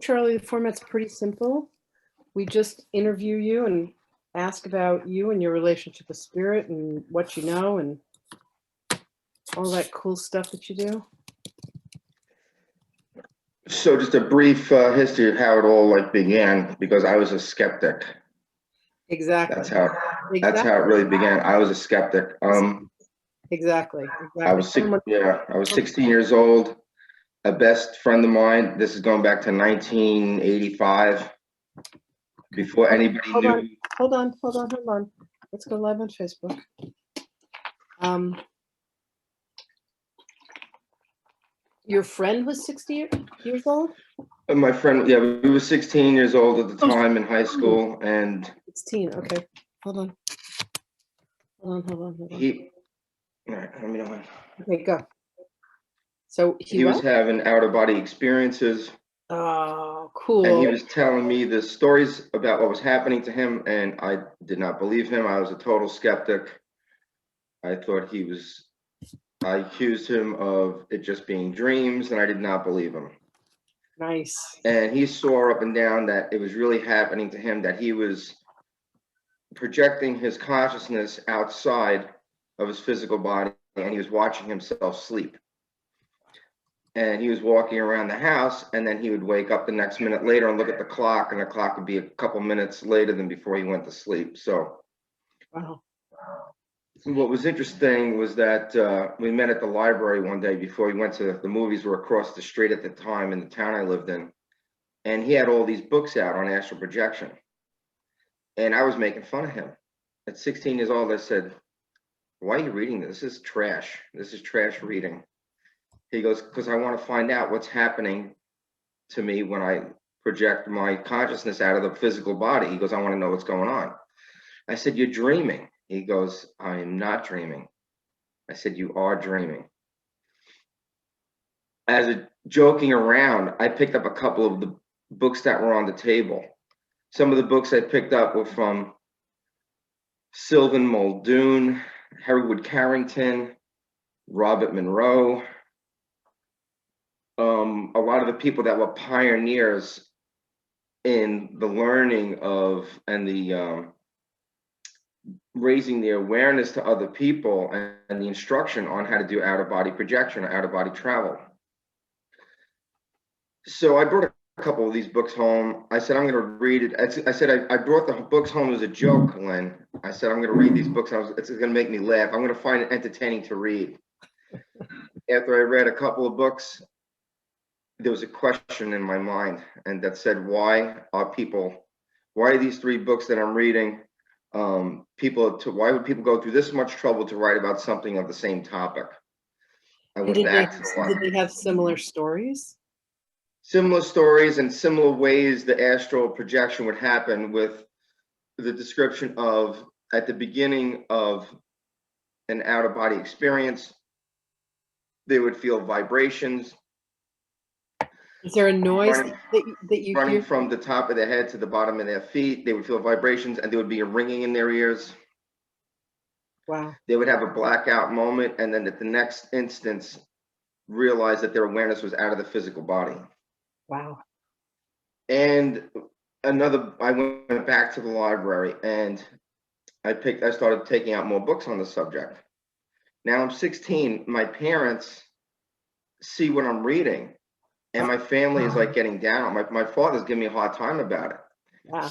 Charlie, the format's pretty simple. We just interview you and ask about you and your relationship with spirit and what you know and all that cool stuff that you do. So just a brief history of how it all began, because I was a skeptic. Exactly. That's how it really began. I was a skeptic. Exactly. I was 16 years old. A best friend of mine, this is going back to 1985, before anybody knew. Hold on. Let's go live on Facebook. Your friend was 60 years old? My friend, yeah, we were 16 years old at the time in high school, and 16. Okay, hold on. All right, let me know. Okay, go. So he was having out-of-body experiences. Oh, cool. And he was telling me the stories about what was happening to him, and I did not believe him. I was a total skeptic. I accused him of it just being dreams, and I did not believe him. Nice. And he swore up and down that it was really happening to him, that he was projecting his consciousness outside of his physical body, and he was watching himself sleep. And he was walking around the house, and then he would wake up the next minute later and look at the clock, and the clock would be a couple minutes later than before he went to sleep. So wow. What was interesting was that we met at the library one day before we went to the movies. Were across the street at the time in the town I lived in, and he had all these books out on astral projection, and I was making fun of him. At 16 years old, I said, "Why are you reading this? This is trash. This is trash reading." He goes, "Because I want to find out what's happening to me when I project my consciousness out of the physical body." He goes, "I want to know what's going on." I said, "You're dreaming." He goes, "I am not dreaming." I said, "You are dreaming." As a joking around, I picked up a couple of the books that were on the table. Some of the books I picked up were from Sylvan Muldoon, Herwood Carrington, Robert Monroe. A lot of the people that were pioneers in the learning of and the raising the awareness to other people and the instruction on how to do out-of-body projection or out-of-body travel. So I brought a couple of these books home. I said, I'm going to read it. I said, I brought the books home as a joke, Lynn. I said, I'm going to read these books. It's going to make me laugh. I'm going to find it entertaining to read. After I read a couple of books, there was a question in my mind, and that said, why are these three books that I'm reading, why would people go through this much trouble to write about something of the same topic? Did they have similar stories? Similar stories and similar ways the astral projection would happen, with the description of, at the beginning of an out-of-body experience, they would feel vibrations. Is there a noise that you running hear? From the top of their head to the bottom of their feet? They would feel vibrations, and there would be a ringing in their ears. Wow. They would have a blackout moment, and then at the next instance, realize that their awareness was out of the physical body. Wow. And I went back to the library, and I started taking out more books on the subject. Now I'm 16. My parents see what I'm reading, and my family is like getting down. My father's giving me a hard time about it. Wow.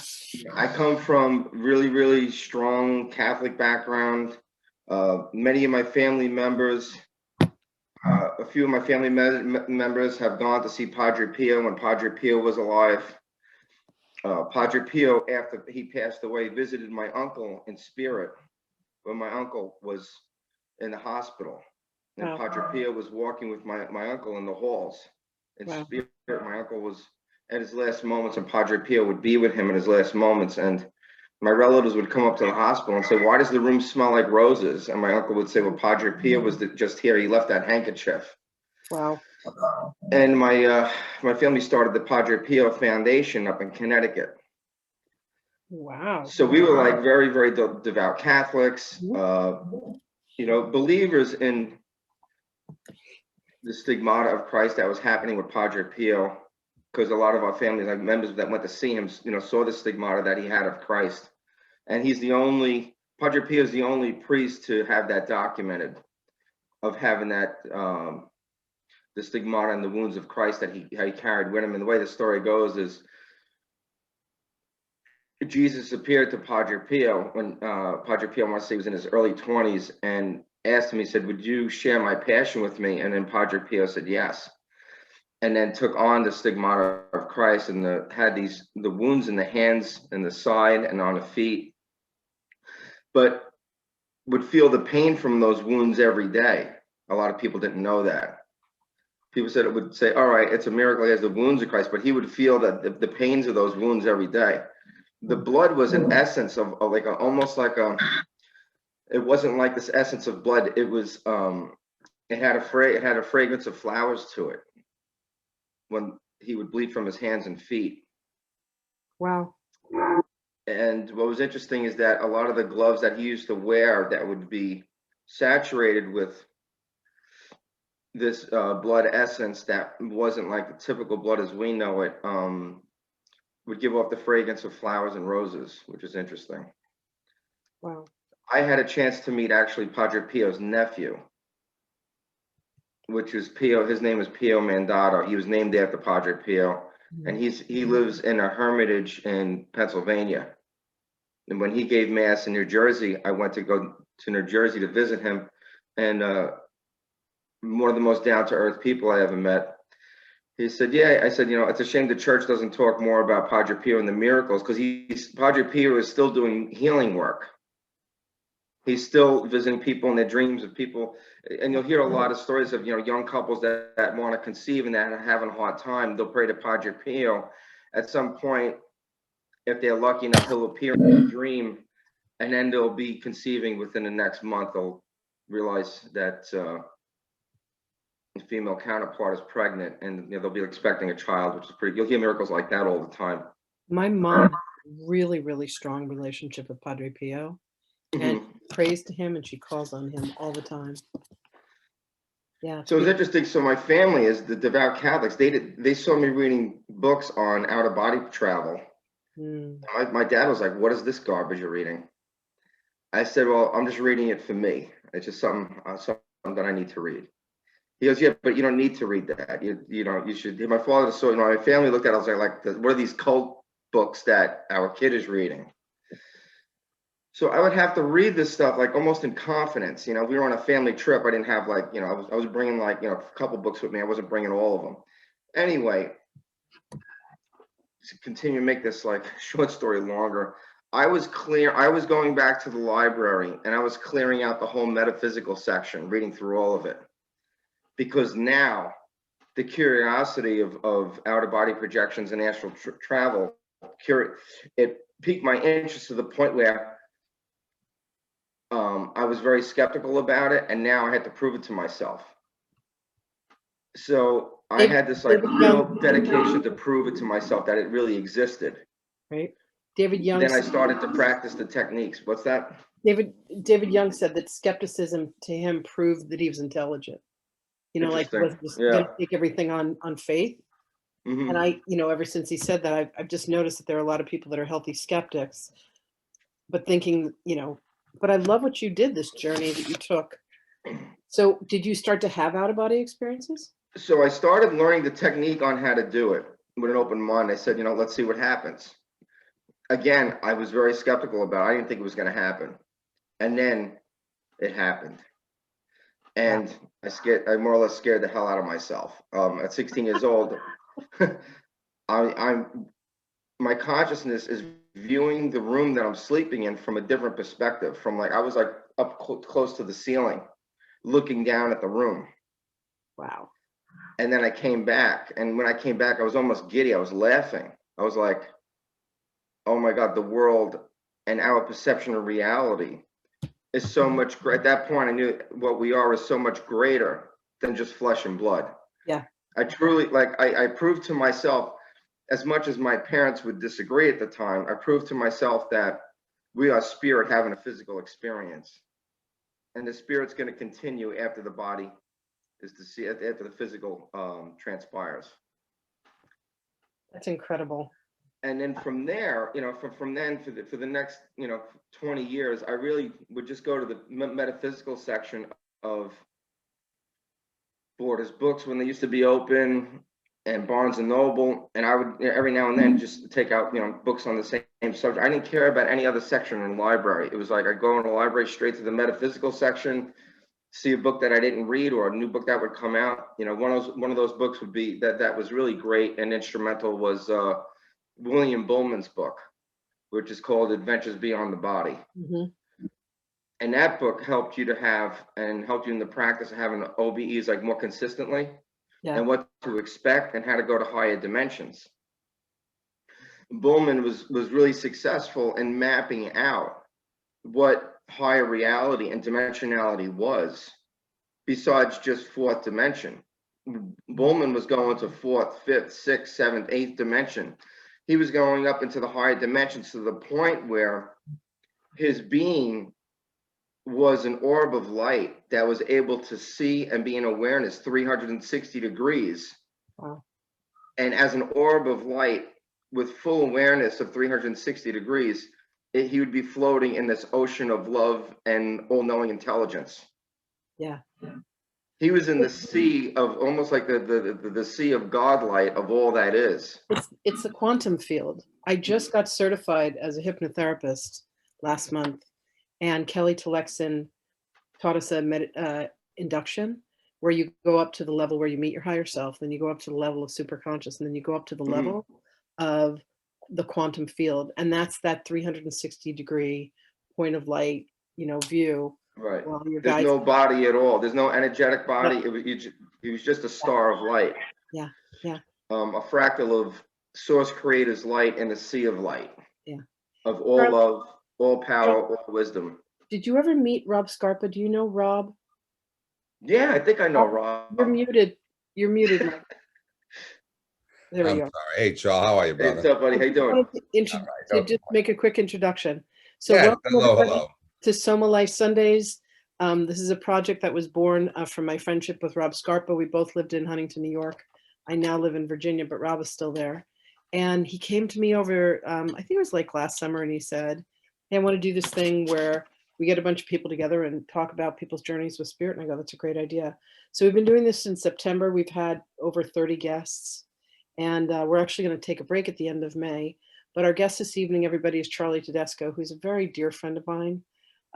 I come from really, really strong Catholic background. Many of my family members, a few of my family members have gone to see Padre Pio when Padre Pio was alive. Padre Pio, after he passed away, visited my uncle in spirit when my uncle was in the hospital. And wow. Padre Pio was walking with my uncle in the halls in wow. spirit. My uncle was at his last moments, and Padre Pio would be with him in his last moments. And my relatives would come up to the hospital and say, "Why does the room smell like roses?" And my uncle would say, "Well, Padre Pio was just here. He left that handkerchief." Wow. And my family started the Padre Pio Foundation up in Connecticut. Wow. So we were like very, very devout Catholics, believers in the stigmata of Christ that was happening with Padre Pio. because a lot of our family, like members that went to see him, saw the stigmata that he had of Christ. And he's Padre Pio is the only priest to have that documented, of having that, the stigmata and the wounds of Christ that he carried with him. And the way the story goes is, Jesus appeared to Padre Pio when Padre Pio, I want to say, was in his early 20s, and asked him, he said, "Would you share my passion with me?" And then Padre Pio said yes, and then took on the stigmata of Christ, and had the wounds in the hands and the side and on the feet, but would feel the pain from those wounds every day. A lot of people didn't know that. People said it would say, all right, it's a miracle he has the wounds of Christ, but he would feel that the pains of those wounds every day. The blood was an essence of like almost like it wasn't like this essence of blood. It was it had a fragrance of flowers to it when he would bleed from his hands and feet. Wow. And what was interesting is that a lot of the gloves that he used to wear that would be saturated with this blood essence that wasn't like the typical blood as we know it, would give off the fragrance of flowers and roses, which is interesting. Wow. I had a chance to meet actually Padre Pio's nephew, which is Pio. His name is Pio Mandato. He was named after Padre Pio, and he lives in a hermitage in Pennsylvania. And when he gave mass in New Jersey, I went to go to New Jersey to visit him, and one of the most down-to-earth people I ever met. He said, yeah, I said, it's a shame the church doesn't talk more about Padre Pio and the miracles, because Padre Pio is still doing healing work. He's still visiting people in their dreams of people. And you'll hear a lot of stories of, young couples that want to conceive and that are having a hard time. They'll pray to Padre Pio. At some point, if they're lucky enough, he'll appear in a dream, and then they'll be conceiving within the next month. They'll realize that the female counterpart is pregnant, and they'll be expecting a child, which is pretty. You'll hear miracles like that all the time. My mom has a really, really strong relationship with Padre Pio, and prays to him, and she calls on him all the time. Yeah. So it's interesting. So my family is the devout Catholics. They saw me reading books on out of body travel. My dad was like, "What is this garbage you're reading?" I said, "Well, I'm just reading it for me. It's just something that I need to read." He goes, "Yeah, but you don't need to read that. You should." My father, so my family looked at it. I was like, "What are these cult books that our kid is reading?" So I would have to read this stuff like almost in confidence. We were on a family trip. I didn't have I was bringing like a couple books with me. I wasn't bringing all of them. Anyway, to continue to make this like short story longer, I was going back to the library, and I was clearing out the whole metaphysical section, reading through all of it, because now the curiosity of out-of-body projections and astral travel, it piqued my interest to the point where I was very skeptical about it, and now I had to prove it to myself. So I had this like real dedication to prove it to myself that it really existed. Right. David Young. Then I started to practice the techniques. What's that? David Young said that skepticism to him proved that he was intelligent. Like was just going to take everything on faith. And I, ever since he said that, I've just noticed that there are a lot of people that are healthy skeptics, but thinking, but I love what you did, this journey that you took. So did you start to have out-of-body experiences? So I started learning the technique on how to do it with an open mind. I said, let's see what happens. Again, I was very skeptical about it. I didn't think it was going to happen. And then it happened. And I more or less scared the hell out of myself. At 16 years old, my consciousness is viewing the room that I'm sleeping in from a different perspective. From like, I was like up close to the ceiling, looking down at the room. Wow. And then I came back, and when I came back, I was almost giddy. I was laughing. I was like, oh my God, the world and our perception of reality is so much greater. At that point, I knew what we are is so much greater than just flesh and blood. Yeah. I truly, I proved to myself, as much as my parents would disagree at the time, I proved to myself that we are spirit having a physical experience. And the spirit's going to continue after the body is to see, after the physical transpires. That's incredible. And then from there, from then for the next, 20 years, I really would just go to the metaphysical section of Borders books when they used to be open, and Barnes and Noble, and I would every now and then just take out, books on the same subject. I didn't care about any other section in the library. It was like I'd go in the library straight to the metaphysical section, see a book that I didn't read or a new book that would come out. One of those books would be that was really great and instrumental was William Bullman's book, which is called Adventures Beyond the Body. Mm-hmm. And that book helped you in the practice of having OBEs like more consistently, and what to expect and how to go to higher dimensions. Bullman was really successful in mapping out what higher reality and dimensionality was, besides just fourth dimension. Bullman was going to fourth, fifth, sixth, seventh, eighth dimension. He was going up into the higher dimensions to the point where his being was an orb of light that was able to see and be in awareness 360 degrees. Wow. And as an orb of light with full awareness of 360 degrees, he would be floating in this ocean of love and all-knowing intelligence. Yeah. He was in the sea of almost like the sea of godlight of all that is. It's the quantum field. I just got certified as a hypnotherapist last month, and Kelly Telexin taught us a induction where you go up to the level where you meet your higher self, then you go up to the level of superconscious, and then you go up to the level of the quantum field, and that's that 360 degree point of light, view. Right. There's no body at all. There's no energetic body. It was just a star of light. Yeah. Yeah. A fractal of source creator's light in a sea of light. Yeah. Of all love, all power, all wisdom. Did you ever meet Rob Scarpa? Do you know Rob? Yeah, I think I know Rob. You're muted. You're muted. Mike. There we go. Sorry. Hey, Charles, how are you, brother? Hey, what's up, buddy? How you doing? To just make a quick introduction. So Yeah, welcome everybody to Sohmalife Sundays. This is a project that was born from my friendship with Rob Scarpa. We both lived in Huntington, New York. I now live in Virginia, but Rob is still there. And he came to me over, I think it was like last summer, and he said, hey, I want to do this thing where we get a bunch of people together and talk about people's journeys with spirit. And I go, that's a great idea. So we've been doing this since September. We've had over 30 guests, and we're actually going to take a break at the end of May. But our guest this evening, everybody, is Charlie Tedesco, who's a very dear friend of mine,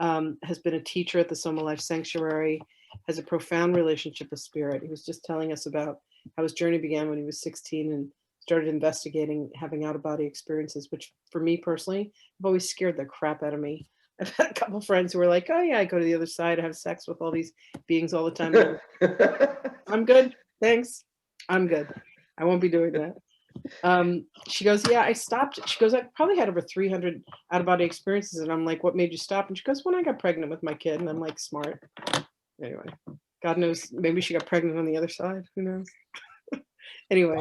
has been a teacher at the Sohmalife Sanctuary, has a profound relationship with spirit. He was just telling us about how his journey began when he was 16 and started investigating having out-of-body experiences, which for me personally, have always scared the crap out of me. I've had a couple friends who were like, oh yeah, I go to the other side, I have sex with all these beings all the time. I'm good, thanks. I'm good. I won't be doing that. She goes, yeah, I stopped. She goes, I probably had over 300 out-of-body experiences. And I'm like, what made you stop? And she goes, when I got pregnant with my kid. And I'm like, smart. Anyway, God knows, maybe she got pregnant on the other side. Who knows? Anyway.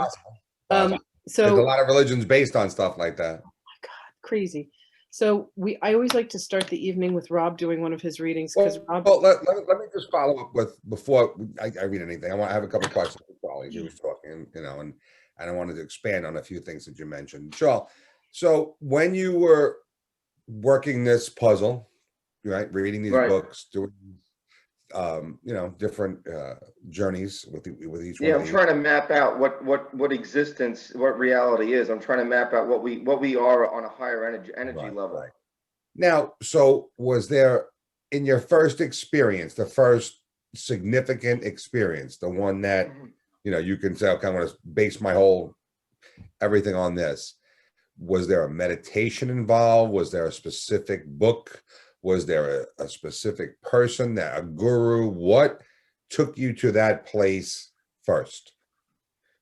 Awesome. So there's a lot of religions based on stuff like that. Oh my God, crazy. So I always like to start the evening with Rob doing one of his readings, because Rob. Well, let me just follow up with, before I read anything, I have a couple of questions for Charlie. He was talking, and I wanted to expand on a few things that you mentioned. Charles, so when you were working this puzzle, right, reading these books, doing different journeys with each one. Yeah, I'm trying to map out what existence, what reality is. I'm trying to map out what we are on a higher energy level. Right. Now, so was there, in your first experience, the first significant experience, the one that you can say, okay, I'm going to base my whole everything on this. Was there a meditation involved? Was there a specific book? Was there a specific person, a guru? What took you to that place first?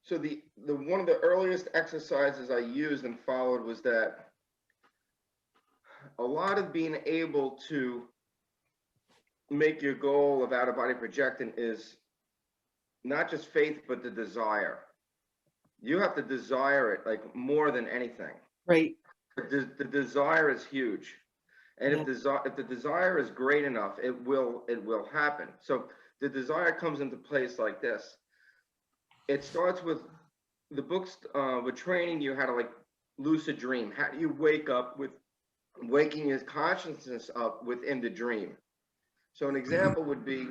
So the one of the earliest exercises I used and followed was that a lot of being able to make your goal of out-of-body projecting is not just faith, but the desire. You have to desire it like more than anything. Right. The desire is huge. And if the desire is great enough, it will happen. So the desire comes into place like this. It starts with the books were training you how to like lucid dream. How do you wake up with waking your consciousness up within the dream? So an example would be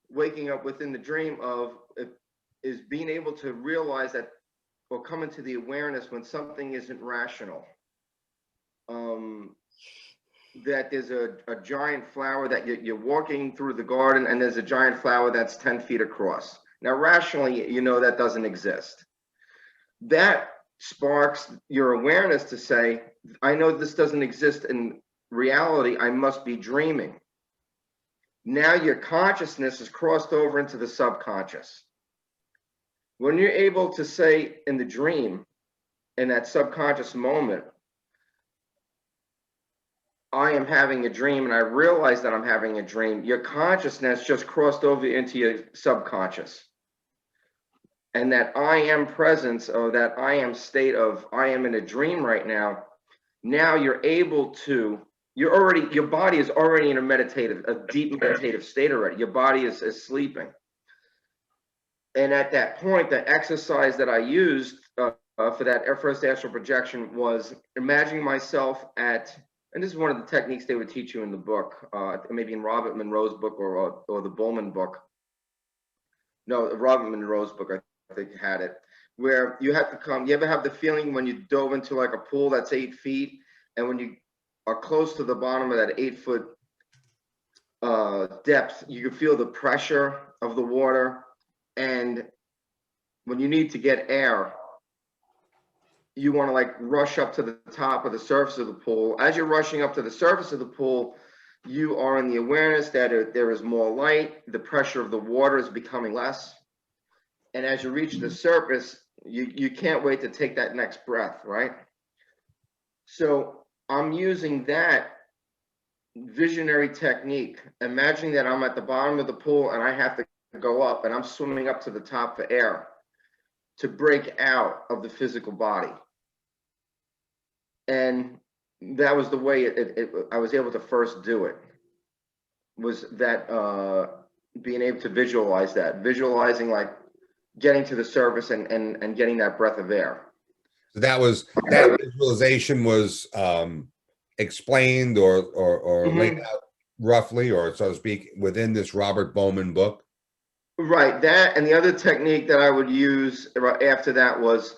waking up within the dream of is being able to realize that or come into the awareness when something isn't rational. That there's a giant flower that you're walking through the garden and there's a giant flower that's 10 feet across. Now, rationally, you know that doesn't exist. That sparks your awareness to say, I know this doesn't exist in reality, I must be dreaming. Now your consciousness is crossed over into the subconscious. When you're able to say in the dream, in that subconscious moment, I am having a dream and I realize that I'm having a dream, your consciousness just crossed over into your subconscious. And that I am presence, or that I am state of I am in a dream right now, now you're able to, your body is already in a deep meditative state already. Your body is sleeping. And at that point, the exercise that I used for that first astral projection was imagining myself at, and this is one of the techniques they would teach you in the book, maybe in Robert Monroe's book or the Bowman book. No, Robert Monroe's book, I think had it, where you have to come, you ever have the feeling when you dove into like a pool that's 8 feet, and when you are close to the bottom of that 8-foot depth, you can feel the pressure of the water, and when you need to get air, you want to like rush up to the top of the surface of the pool. As you're rushing up to the surface of the pool, you are in the awareness that there is more light, the pressure of the water is becoming less. And as you reach the surface, you can't wait to take that next breath, right? So I'm using that visionary technique, imagining that I'm at the bottom of the pool and I have to go up and I'm swimming up to the top for air to break out of the physical body. And that was the way I was able to first do it, was that being able to visualize that, visualizing like getting to the surface and getting that breath of air. So that visualization was explained or laid out roughly, or so to speak, within this Robert Bowman book. Right, that, and the other technique that I would use after that was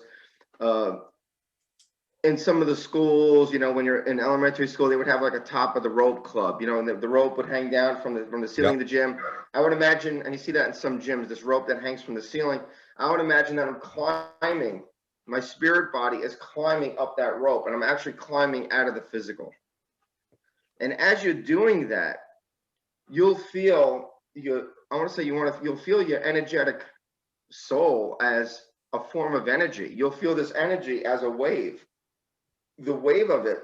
in some of the schools, you know, when you're in elementary school, they would have like a top of the rope club, you know, and the rope would hang down from the ceiling of the gym. I would imagine, and you see that in some gyms, this rope that hangs from the ceiling. I would imagine that I'm climbing, my spirit body is climbing up that rope, and I'm actually climbing out of the physical. And as you're doing that, you'll feel you'll feel your energetic soul as a form of energy. You'll feel this energy as a wave. The wave of it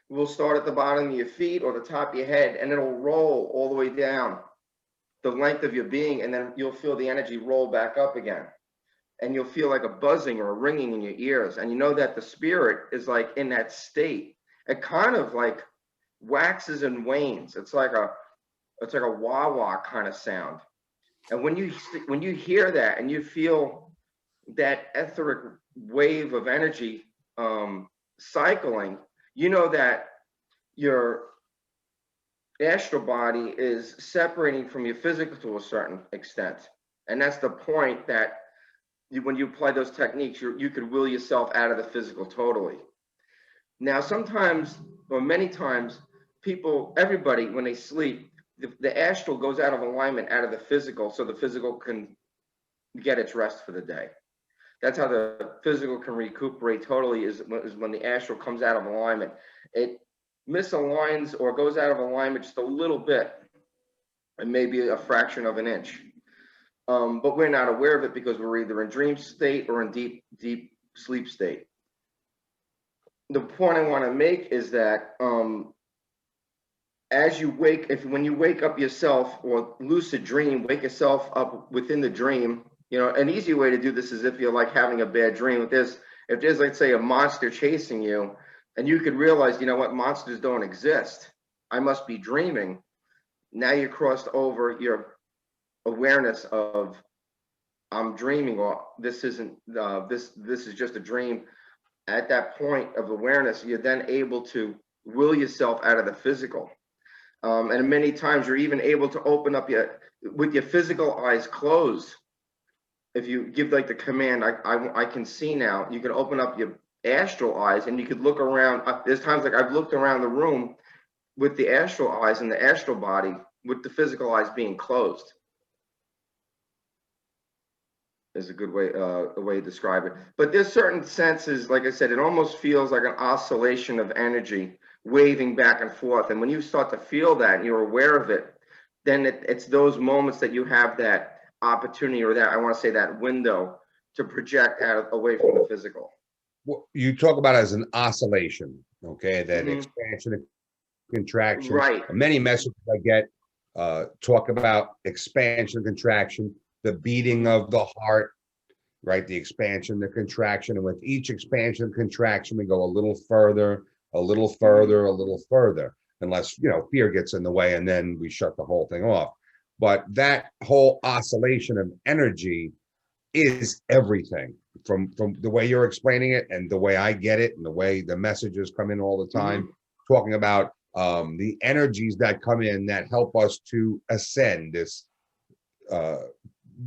will start at the bottom of your feet or the top of your head, and it'll roll all the way down the length of your being, and then you'll feel the energy roll back up again. And you'll feel like a buzzing or a ringing in your ears. And you know that the spirit is like in that state. It kind of like waxes and wanes. It's like a wah-wah kind of sound. And when you hear that and you feel that etheric wave of energy cycling, you know that your astral body is separating from your physical to a certain extent. And that's the point that when you apply those techniques, you could will yourself out of the physical totally. Now, sometimes, or many times, everybody, when they sleep, the astral goes out of alignment out of the physical, so the physical can get its rest for the day. That's how the physical can recuperate totally, is when the astral comes out of alignment. It misaligns or goes out of alignment just a little bit, and maybe a fraction of an inch. But we're not aware of it because we're either in dream state or in deep sleep state. The point I want to make is that as you when you wake up yourself or lucid dream, wake yourself up within the dream. You know, an easy way to do this is if you're like having a bad dream. If there's let's say a monster chasing you, and you could realize, you know what, monsters don't exist, I must be dreaming. Now you crossed over your awareness of I'm dreaming, or this isn't, this is just a dream. At that point of awareness, you're then able to will yourself out of the physical. And many times you're even able to open up with your physical eyes closed. If you give like the command, I can see now, you can open up your astral eyes and you could look around. There's times like I've looked around the room with the astral eyes and the astral body with the physical eyes being closed. Is a good way, a way to describe it. But there's certain senses, like I said, it almost feels like an oscillation of energy waving back and forth. And when you start to feel that and you're aware of it, then it's those moments that you have that opportunity, or that, I want to say, that window to project out away from the physical. Well, you talk about it as an oscillation, okay? That expansion and contraction. Right. Many messages I get talk about expansion and contraction, the beating of the heart, right? The expansion, the contraction. And with each expansion and contraction, we go a little further, a little further, a little further, unless, you know, fear gets in the way and then we shut the whole thing off. But that whole oscillation of energy is everything, from the way you're explaining it and the way I get it and the way the messages come in all the time, talking about the energies that come in that help us to ascend this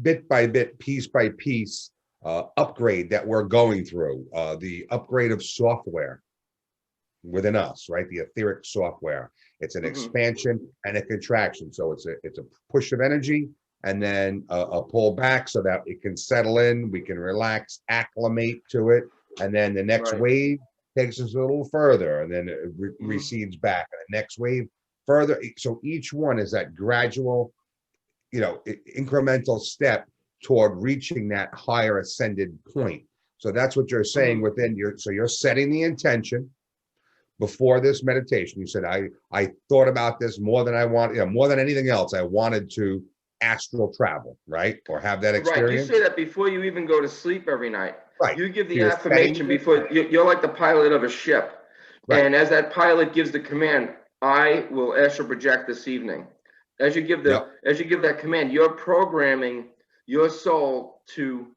bit by bit, piece by piece upgrade that we're going through, the upgrade of software within us, right? The etheric software. It's an expansion and a contraction. So it's a push of energy and then a pull back so that it can settle in, we can relax, acclimate to it. And then the next wave takes us a little further and then it recedes back. And the next wave further. So each one is that gradual, you know, incremental step toward reaching that higher ascended point. So that's what you're saying within your, so you're setting the intention before this meditation. You said, I thought about this more than I want, you know, more than anything else. I wanted to astral travel, right? Or have that experience. Right. You say that before you even go to sleep every night. Right. You give the affirmation before, you're like the pilot of a ship. Right. And as that pilot gives the command, I will astral project this evening. As you give the, as you give that command, you're programming your soul to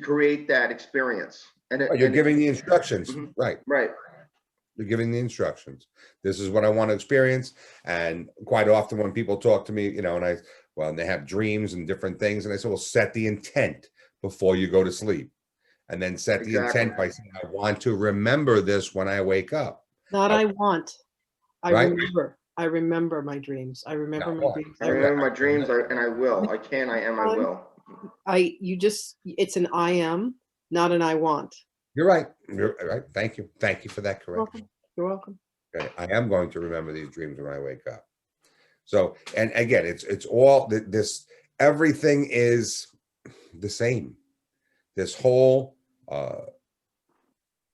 create that experience. And you're giving the instructions, right? Right. You're giving the instructions. This is what I want to experience. And quite often when people talk to me, you know, and they have dreams and different things, and I say, well, set the intent before you go to sleep. And then set the intent by saying, I want to remember this when I wake up. Not I want. I remember. I remember my dreams. I remember my dreams. I remember my dreams, and I will. I can, I am, I will. It's an I am, not an I want. You're right. You're right. Thank you. Thank you for that correction. You're welcome. Okay. I am going to remember these dreams when I wake up. So, and again, it's all this, everything is the same. This whole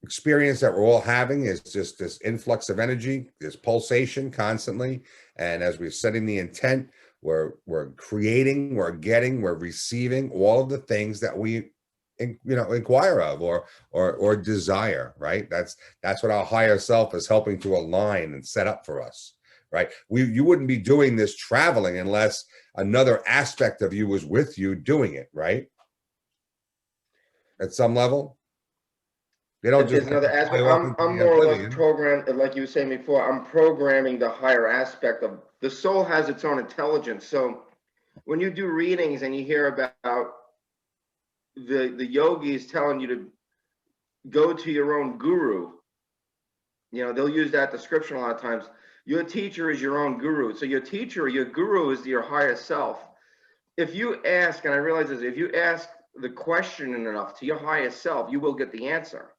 experience that we're all having is just this influx of energy, this pulsation constantly. And as we're setting the intent, we're creating, we're getting, we're receiving all of the things that we inquire of or desire, right? That's what our higher self is helping to align and set up for us, right? You wouldn't be doing this traveling unless another aspect of you was with you doing it, right? At some level. They don't just another aspect. I'm more or less programmed, like you were saying before, I'm programming the higher aspect of the soul has its own intelligence. So when you do readings and you hear about the yogis telling you to go to your own guru, you know, they'll use that description a lot of times. Your teacher is your own guru. So your teacher, your guru is your higher self. If you ask, and I realize this, if you ask the question enough to your higher self, you will get the answer.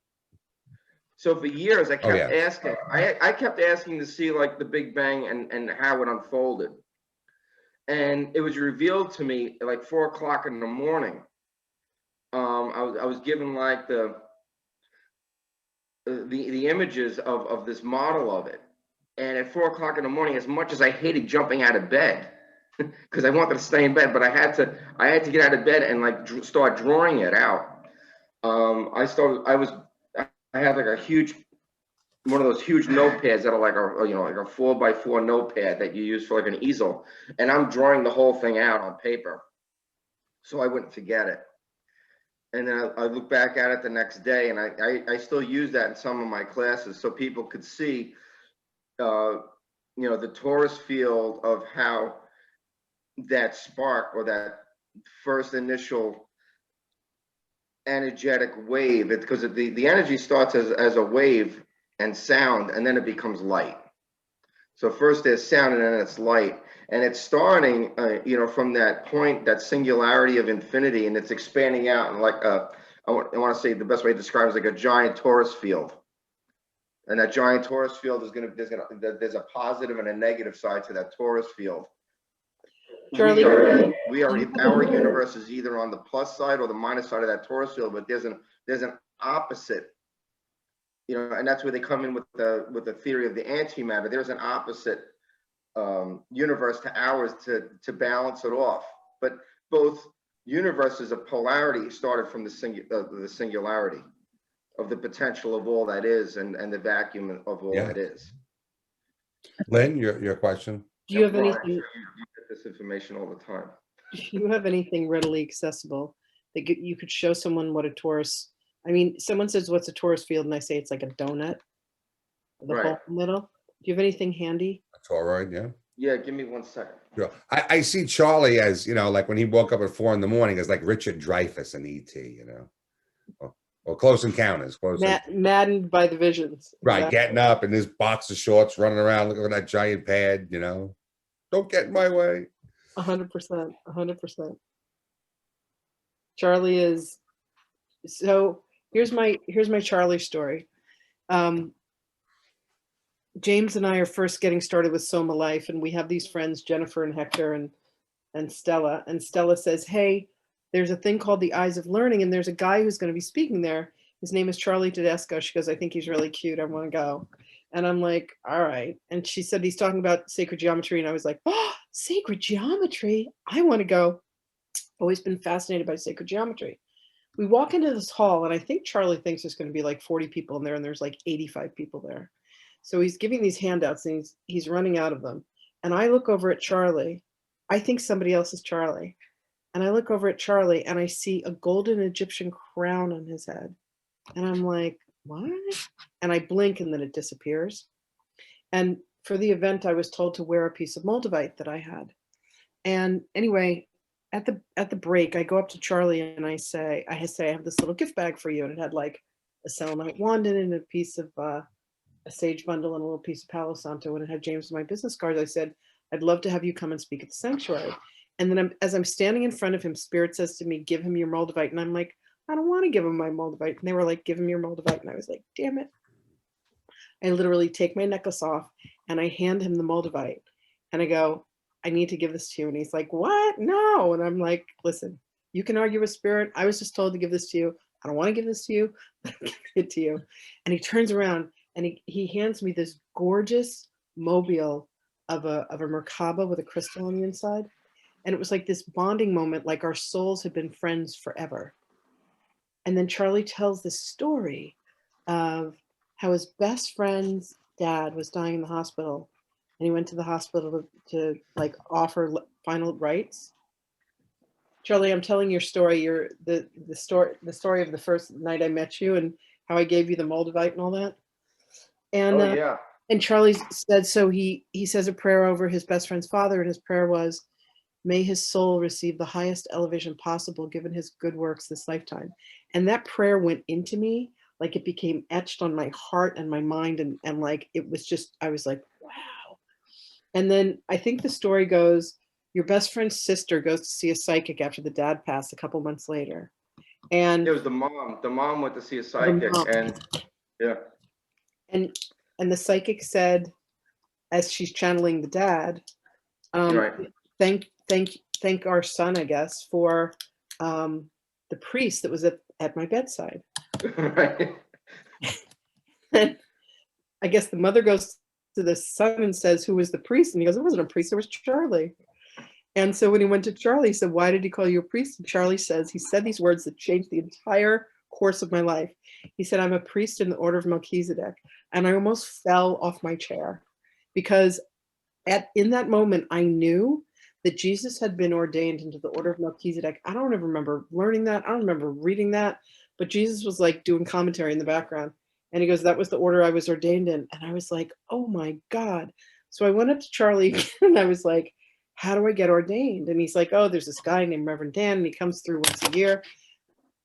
So for years, I kept asking. I kept asking to see like the Big Bang and how it unfolded. And it was revealed to me at like 4 o'clock in the morning. I was given like the images of this model of it. And at 4 o'clock in the morning, as much as I hated jumping out of bed, because I wanted to stay in bed, but I had to get out of bed and like start drawing it out. I had like a huge, one of those huge notepads that are like like a 4x4 notepad that you use for like an easel, and I'm drawing the whole thing out on paper. so I wouldn't forget it. And then I look back at it the next day, and I still use that in some of my classes so people could see, you know, the Torus field of how that spark or that first initial energetic wave, because the energy starts as a wave and sound, and then it becomes light. So first there's sound and then it's light, and it's starting, you know, from that point, that singularity of infinity, and it's expanding out. And like, I want to say the best way to describe it is like a giant Torus field. And that giant Torus field is there's a positive and a negative side to that Torus field. Charlie, Our universe is either on the plus side or the minus side of that Torus field, but there's an opposite, you know, and that's where they come in with the theory of the antimatter. There's an opposite universe to ours to balance it off. But both universes of polarity started from the singularity of the potential of all that is, and the vacuum of all that is. Lynn, your question? do you have Brian, anything? you get this information all the time. Do you have anything readily accessible that you could show someone what a torus? I mean, someone says, "What's a torus field?" and I say it's like a donut, the Right. whole middle. Do you have anything handy? A toroid, yeah. Yeah, give me 1 second. Yeah. I see Charlie as, you know, like when he woke up at 4 a.m, as like Richard Dreyfuss in E.T., you know, or Close Encounters. Maddened by the visions. Right, Exactly. getting up in his box of shorts, running around, looking at that giant pad, you know. Don't get in my way. 100%. 100%. Charlie is. So here's my Charlie story. James and I are first getting started with Sohmalife, and we have these friends, Jennifer and Hector and Stella. And Stella says, "Hey, there's a thing called the Eyes of Learning, and there's a guy who's going to be speaking there. His name is Charlie Tedesco." She goes, "I think he's really cute. I want to go." And I'm like, "All right." And she said, "He's talking about sacred geometry." And I was like, "Oh, sacred geometry. I want to go." Always been fascinated by sacred geometry. We walk into this hall, and I think Charlie thinks there's going to be like 40 people in there, and there's like 85 people there. So he's giving these handouts, and he's running out of them. And I look over at Charlie. I think somebody else is Charlie. And I look over at Charlie, and I see a golden Egyptian crown on his head. And I'm like, "What?" And I blink, and then it disappears. And for the event, I was told to wear a piece of moldavite that I had. And anyway, at the break, I go up to Charlie and I say, "I have this little gift bag for you." And it had like a selenite wand in it, and a piece of a sage bundle, and a little piece of Palo Santo, and it had James and my business cards. I said, "I'd love to have you come and speak at the sanctuary." And then as I'm standing in front of him, Spirit says to me, "Give him your moldavite." And I'm like, "I don't want to give him my moldavite." And they were like, "Give him your moldavite." And I was like, "Damn it." I literally take my necklace off and I hand him the moldavite. And I go, "I need to give this to you." And he's like, "What? No." And I'm like, "Listen, you can argue with Spirit. I was just told to give this to you. I don't want to give this to you, but I'm giving it to you." And he turns around and he hands me this gorgeous mobile of a Merkaba with a crystal on the inside. And it was like this bonding moment, like our souls had been friends forever. And then Charlie tells this story of how his best friend's dad was dying in the hospital, and he went to the hospital to like offer final rites. Charlie, I'm telling your story. You're the story of the first night I met you and how I gave you the moldavite and all that. And Oh yeah. and Charlie said, so he says a prayer over his best friend's father, and his prayer was, "May his soul receive the highest elevation possible given his good works this lifetime." And that prayer went into me, like it became etched on my heart and my mind, and like it was just, I was like, wow. And then I think the story goes, your best friend's sister goes to see a psychic after the dad passed a couple months later. And It was the mom. The mom went to see a psychic, and yeah. And the psychic said, as she's channeling the dad, Right. thank our son, I guess, for the priest that was at my bedside. Right. And I guess the mother goes to the son and says, "Who was the priest?" And he goes, "It wasn't a priest, it was Charlie." And so when he went to Charlie, he said, "Why did he call you a priest?" And Charlie says, he said these words that changed the entire course of my life. He said, "I'm a priest in the order of Melchizedek." And I almost fell off my chair, because in that moment, I knew that Jesus had been ordained into the order of Melchizedek. I don't ever remember learning that. I don't remember reading that, but Jesus was like doing commentary in the background. And he goes, that was the order I was ordained in. And I was like, oh my God. So I went up to Charlie and I was like, how do I get ordained? And he's like, oh, there's this guy named Reverend Dan, and he comes through once a year.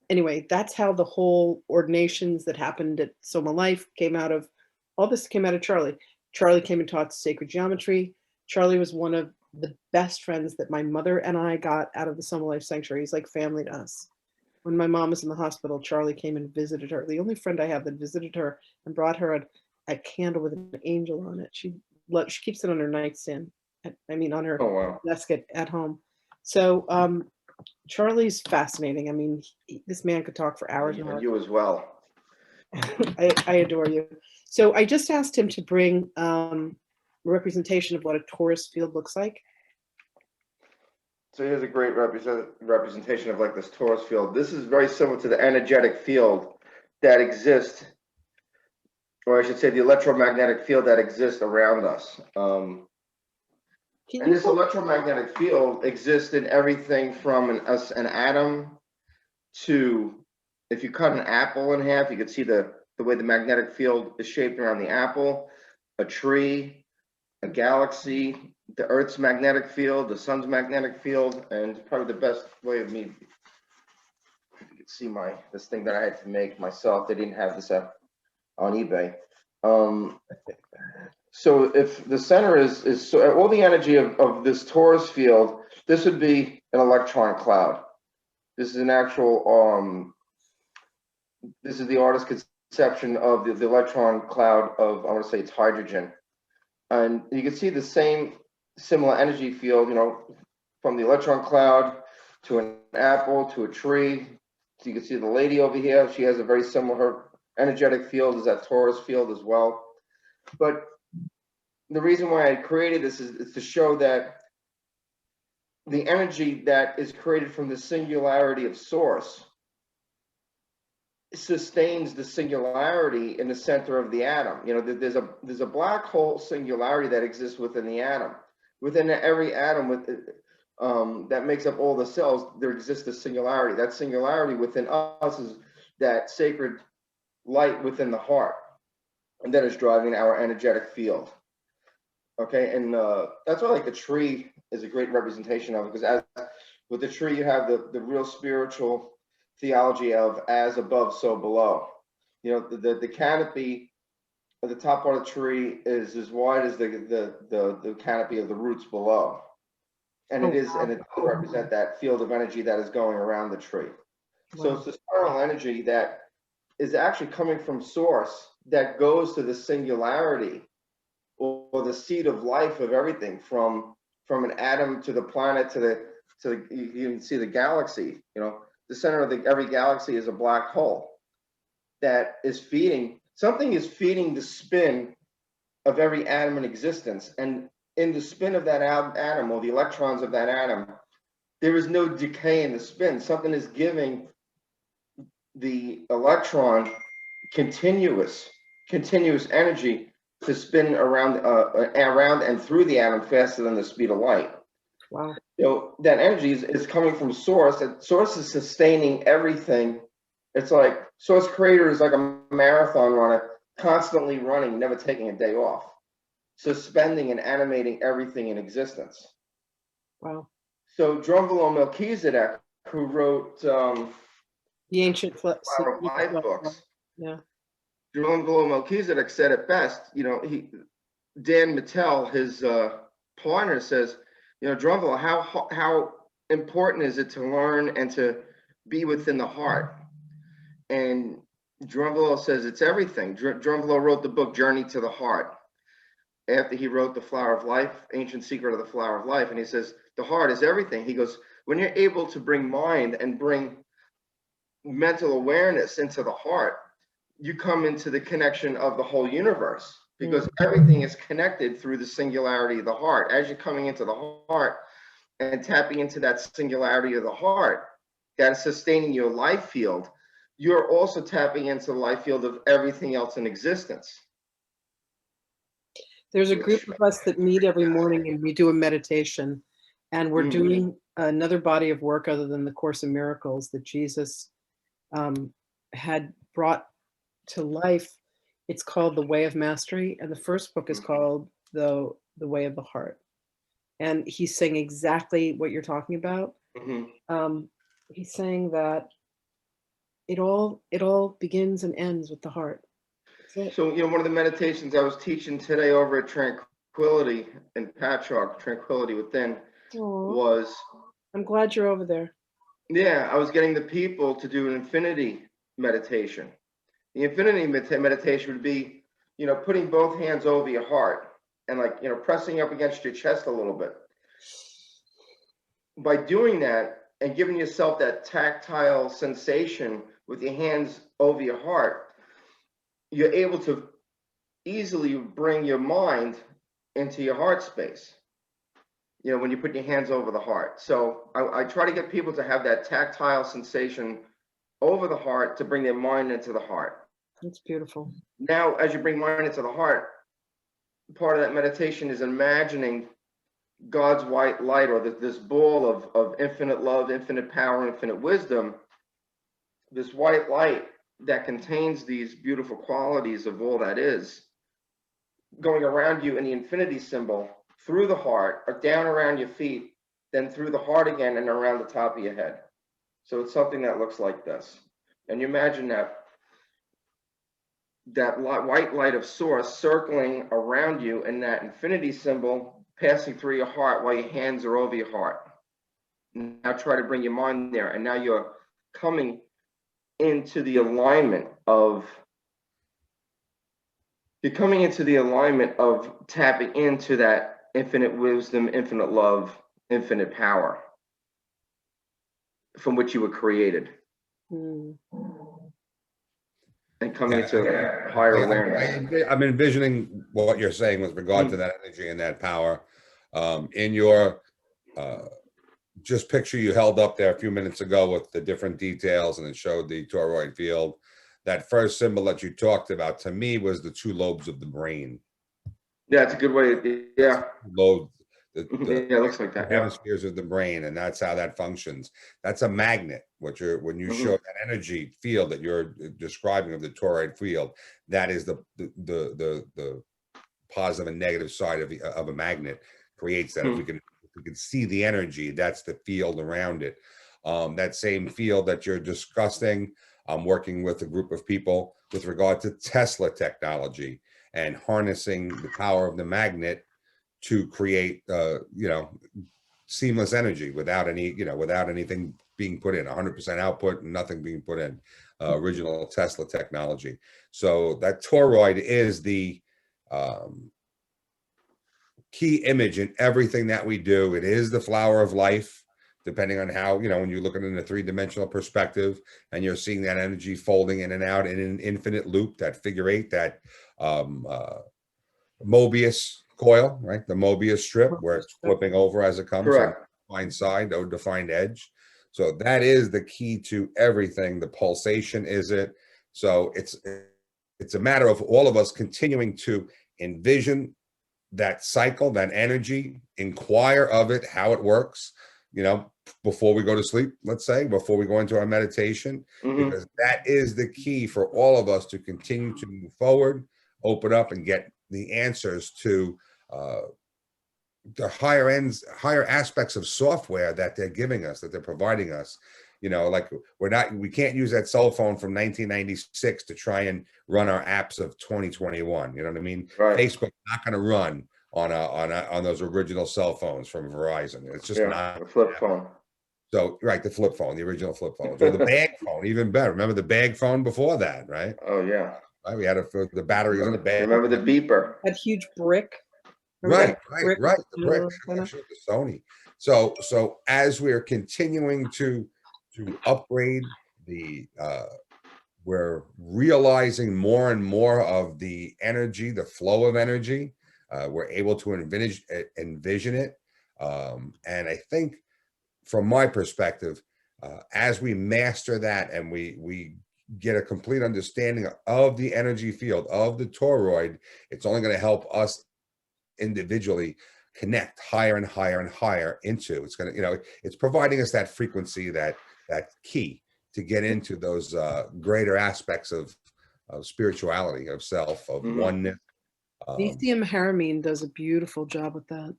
Anyway, that's how the whole ordinations that happened at Sohmalife came out of. All this came out of Charlie. Charlie came and taught sacred geometry. Charlie was one of the best friends that my mother and I got out of the Sohmalife Sanctuary. He's like family to us. When my mom was in the hospital, Charlie came and visited her. The only friend I have that visited her and brought her a candle with an angel on it. She keeps it on her nightstand. On her Oh, wow. desk at home. So Charlie's fascinating. I mean, this man could talk for hours and And hours. you as well. I adore you. So I just asked him to bring representation of what a torus field looks like. So here's a great representation of like this torus field. This is very similar to the energetic field that exists, or I should say the electromagnetic field that exists around us. And this electromagnetic field exists in everything from an atom to, if you cut an apple in half, you can see the way the magnetic field is shaped around the apple, a tree, a galaxy, the Earth's magnetic field, the sun's magnetic field, and probably the best way of me, if you can see this thing that I had to make myself. They didn't have this on eBay. So if the center is so all the energy of this torus field, this would be an electron cloud. This is an actual this is the artist's conception of the electron cloud of, I want to say it's hydrogen. And you can see the same similar energy field, from the electron cloud to an apple to a tree. So you can see the lady over here, she has a very similar, her energetic field is that torus field as well. But the reason why I created this is to show that the energy that is created from the singularity of source sustains the singularity in the center of the atom. There's a black hole singularity that exists within the atom. Within every atom that makes up all the cells, there exists a singularity. That singularity within us is that sacred light within the heart, and that is driving our energetic field. Okay, and that's why like the tree is a great representation of it, because with the tree you have the real spiritual theology of as above, so below. The canopy at the top part of the tree is as wide as the canopy of the roots below, and it does represent that field of energy that is going around the tree. Wow. So it's the spiral energy that is actually coming from source that goes to the singularity or the seed of life of everything, from an atom to the planet to you can see the galaxy. The center of every galaxy is a black hole that is feeding the spin of every atom in existence. And in the spin of that atom, or the electrons of that atom, there is no decay in the spin. Something is giving the electron continuous energy to spin around and through the atom faster than the speed of light. Wow. That energy is coming from source. And source is sustaining everything. It's like source creator is like a marathon runner, constantly running, never taking a day off, suspending and animating everything in existence. Wow. So Drunvalo Melchizedek, who wrote the ancient Flower of Life books. Yeah. Drunvalo Melchizedek said it best. Dan Mattel, his partner, says, Drunvalo, how important is it to learn and to be within the heart? And Drunvalo says it's everything. Drunvalo wrote the book Journey to the Heart after he wrote The Flower of Life, Ancient Secret of the Flower of Life. And he says, the heart is everything. He goes, when you're able to bring mind and bring mental awareness into the heart, you come into the connection of the whole universe, because everything is connected through the singularity of the heart. As you're coming into the heart and tapping into that singularity of the heart that is sustaining your life field, you're also tapping into the life field of everything else in existence. There's a group of us that meet every morning and we do a meditation. And we're Mhm. doing another body of work other than the Course in Miracles that Jesus had brought to life. It's called The Way of Mastery, and the first book is called The Way of the Heart. And he's saying exactly what you're talking about. Mhm. He's saying that it all begins and ends with the heart. That's it. So, one of the meditations I was teaching today over at Tranquility in Patchogue, Tranquility Within, Aw, was, I'm glad you're over there. yeah, I was getting the people to do an infinity meditation. The infinity meditation would be, putting both hands over your heart and, like, pressing up against your chest a little bit. By doing that and giving yourself that tactile sensation with your hands over your heart, you're able to easily bring your mind into your heart space, when you put your hands over the heart. So I try to get people to have that tactile sensation over the heart to bring their mind into the heart. It's beautiful. Now, as you bring mind into the heart, part of that meditation is imagining God's white light, or this ball of infinite love, infinite power, infinite wisdom, this white light that contains these beautiful qualities of all that is, going around you in the infinity symbol, through the heart, or down around your feet, then through the heart again and around the top of your head. So it's something that looks like this. And you imagine that white light of source circling around you in that infinity symbol, passing through your heart while your hands are over your heart. Now try to bring your mind there, and now you're coming into the alignment of tapping into that infinite wisdom, infinite love, infinite power from which you were created, Mm. and coming Yeah, into higher awareness. I'm envisioning what you're saying with regard to that energy and that power. In your just picture you held up there a few minutes ago with the different details, and it showed the toroid field. That first symbol that you talked about, to me, was the two lobes of the brain. Yeah, it's a good way. Yeah. Lobe, Yeah, it looks like that. Yeah. hemispheres of the brain, and that's how that functions. That's a magnet. When you show that energy field that you're describing of the toroid field, that is the positive and negative side of a magnet. Creates that. If we can see the energy, that's the field around it. That same field that you're discussing, I'm working with a group of people with regard to Tesla technology and harnessing the power of the magnet to create seamless energy without anything being put in, 100% output and nothing being put in. Original Tesla technology. So that toroid is the key image in everything that we do. It is the flower of life, depending on how, when you look at it in a three-dimensional perspective, and you're seeing that energy folding in and out in an infinite loop, that figure eight, that Mobius coil, right? The Mobius strip, where it's flipping over as it comes. Correct. Defined side, no defined edge. So that is the key to everything. The pulsation is it. So it's a matter of all of us continuing to envision that cycle, that energy, inquire of it, how it works, before we go to sleep, let's say, before we go into our meditation, because that is the key for all of us to continue to move forward, open up, and get the answers to the higher aspects of software that they're giving us, that they're providing us. Like we can't use that cell phone from 1996 to try and run our apps of 2021. You know what I mean? Right. Facebook's not going to run on those original cell phones from Verizon. It's just not a flip phone. So, right, the flip phone, the original flip phones, or the bag phone, even better. Remember the bag phone before that, right? Oh yeah. Right, we had the battery was in the bag. Remember the beeper? That huge brick. Right. The brick. The Sony. So as we're continuing to upgrade we're realizing more and more of the energy, the flow of energy. We're able to envision it. And I think from my perspective, as we master that and we get a complete understanding of the energy field of the toroid, it's only going to help us individually connect higher and higher and higher into. It's going to, you know, it's providing us that frequency, that key to get into those greater aspects of spirituality, of self, of oneness. Lithium Haramine does a beautiful job with that.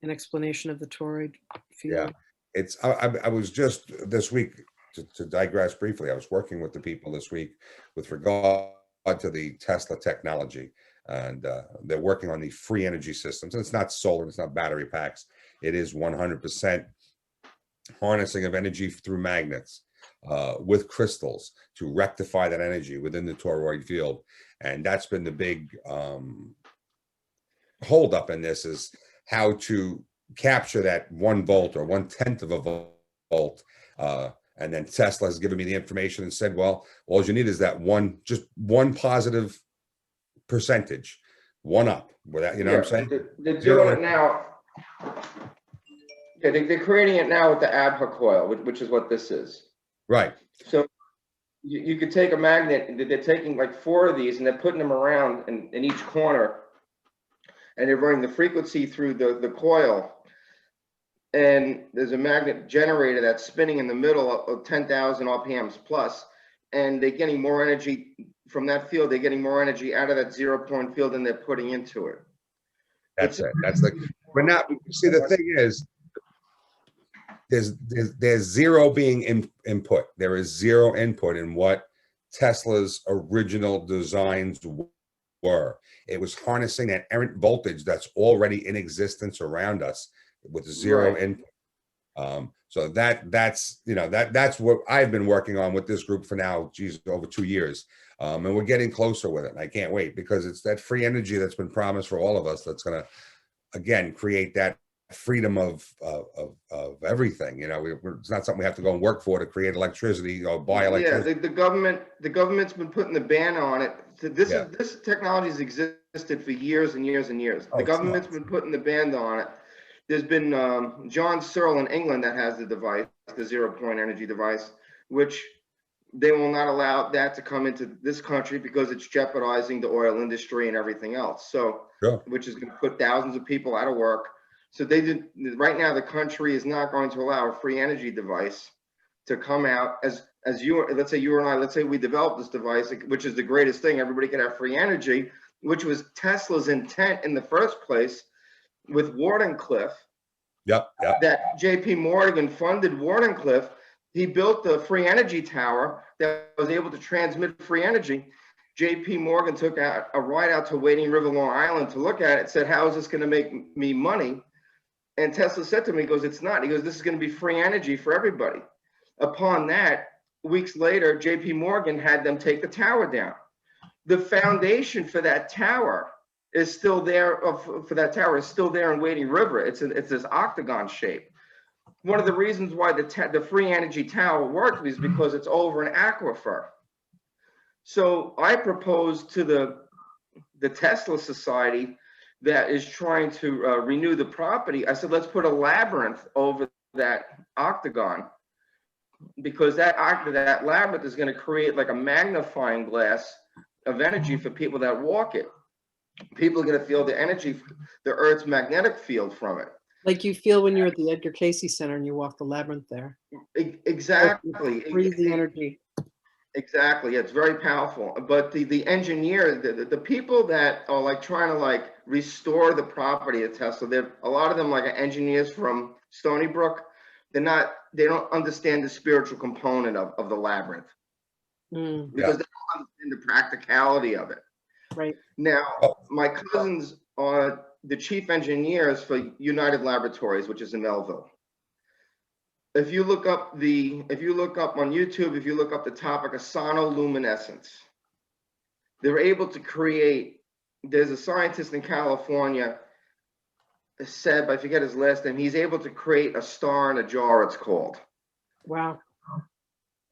An explanation of the toroid field. Yeah, it's. I was just this week, to digress briefly. I was working with the people this week with regard to the Tesla technology, and they're working on the free energy systems. And it's not solar, it's not battery packs. It is 100% harnessing of energy through magnets with crystals to rectify that energy within the toroid field. And that's been the big hold up in this, is how to capture that 1 volt or 1/10 of a volt. And then Tesla has given me the information and said, well, all you need is that just one positive percentage, 1 up. Without, you know what I'm saying? They're doing it now. Yeah, they're creating it now with the Abha coil, which is what this is. Right. So you could take a magnet, they're taking like 4 of these and they're putting them around in each corner, and they're running the frequency through the coil. And there's a magnet generator that's spinning in the middle of 10,000 RPMs plus, and they're getting more energy from that field. They're getting more energy out of that 0-point field than they're putting into it. That's it. That's like, we're not, see, the thing is, there's zero being input. There is zero input in what Tesla's original designs were. It was harnessing that errant voltage that's already in existence around us with zero input. So that's, you know, that's what I've been working on with this group for now, geez, over 2 years. And we're getting closer with it. And I can't wait, because it's that free energy that's been promised for all of us that's going to, again, create that freedom of everything. You know, it's not something we have to go and work for to create electricity or buy electricity. Yeah, the government's been putting the ban on it. This technology has existed for years and years and years. The government's been putting the ban on it. There's been John Searle in England that has the device, the 0-point energy device, which they will not allow that to come into this country because it's jeopardizing the oil industry and everything else. So, which is going to put thousands of people out of work. So right now the country is not going to allow a free energy device to come out as you, let's say you and I, let's say we develop this device, which is the greatest thing. Everybody can have free energy, which was Tesla's intent in the first place with Wardenclyffe. Yep. That JP Morgan funded Wardenclyffe. He built the free energy tower that was able to transmit free energy. JP Morgan took out a ride out to Wading River, Long Island to look at it, said, how is this going to make me money? And Tesla said to me, he goes, it's not. He goes, this is going to be free energy for everybody. Upon that, weeks later, JP Morgan had them take the tower down. The foundation for that tower is still there, is still there in Wading River. It's this octagon shape. One of the reasons why the free energy tower worked is because it's over an aquifer. So I proposed to the Tesla Society that is trying to renew the property. I said, let's put a labyrinth over that octagon, because that labyrinth is going to create like a magnifying glass of energy for people that walk it. People are going to feel the energy, the Earth's magnetic field from it. Like you feel when you're at the Edgar Cayce Center and you walk the labyrinth there. Exactly. Breathe the energy. Exactly. It's very powerful. But the engineer, the people that are like trying to like restore the property of Tesla, a lot of them like engineers from Stony Brook. They don't understand the spiritual component of the labyrinth. Because they don't understand the practicality of it. Right. Now, my cousins are the chief engineers for United Laboratories, which is in Melville. If you look up on YouTube, if you look up the topic of sonoluminescence, they're able to create, there's a scientist in California, Seb, I forget his last name, he's able to create a star in a jar, it's called. Wow.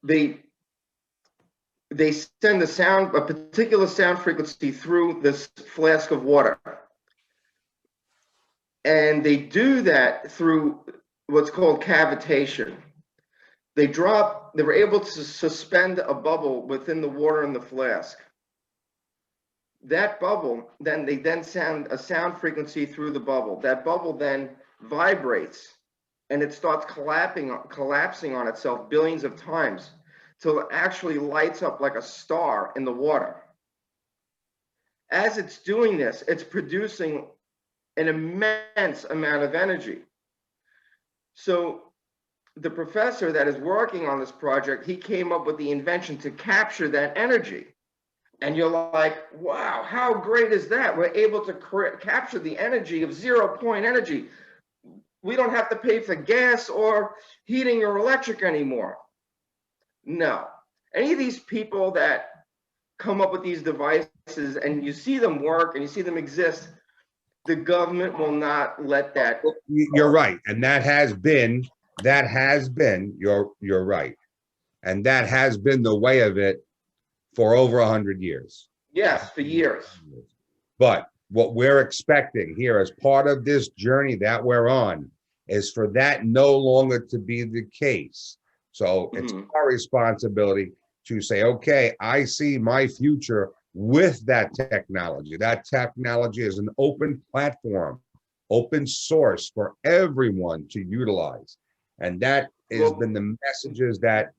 They send a particular sound frequency through this flask of water. And they do that through what's called cavitation. They were able to suspend a bubble within the water in the flask. That bubble, then they then send a sound frequency through the bubble. That bubble then vibrates and it starts collapsing on itself billions of times till it actually lights up like a star in the water. As it's doing this, it's producing an immense amount of energy. So the professor that is working on this project, he came up with the invention to capture that energy. And you're like, wow, how great is that? We're able to capture the energy of 0 point energy. We don't have to pay for gas or heating or electric anymore. No. Any of these people that come up with these devices and you see them work and you see them exist, the government will not let that. You're right. And that has been, you're right. And that has been the way of it for over 100 years. Yes, for years. But what we're expecting here as part of this journey that we're on is for that no longer to be the case. So it's our responsibility to say, okay, I see my future with that technology. That technology is an open platform, open source for everyone to utilize. And that has been the messages that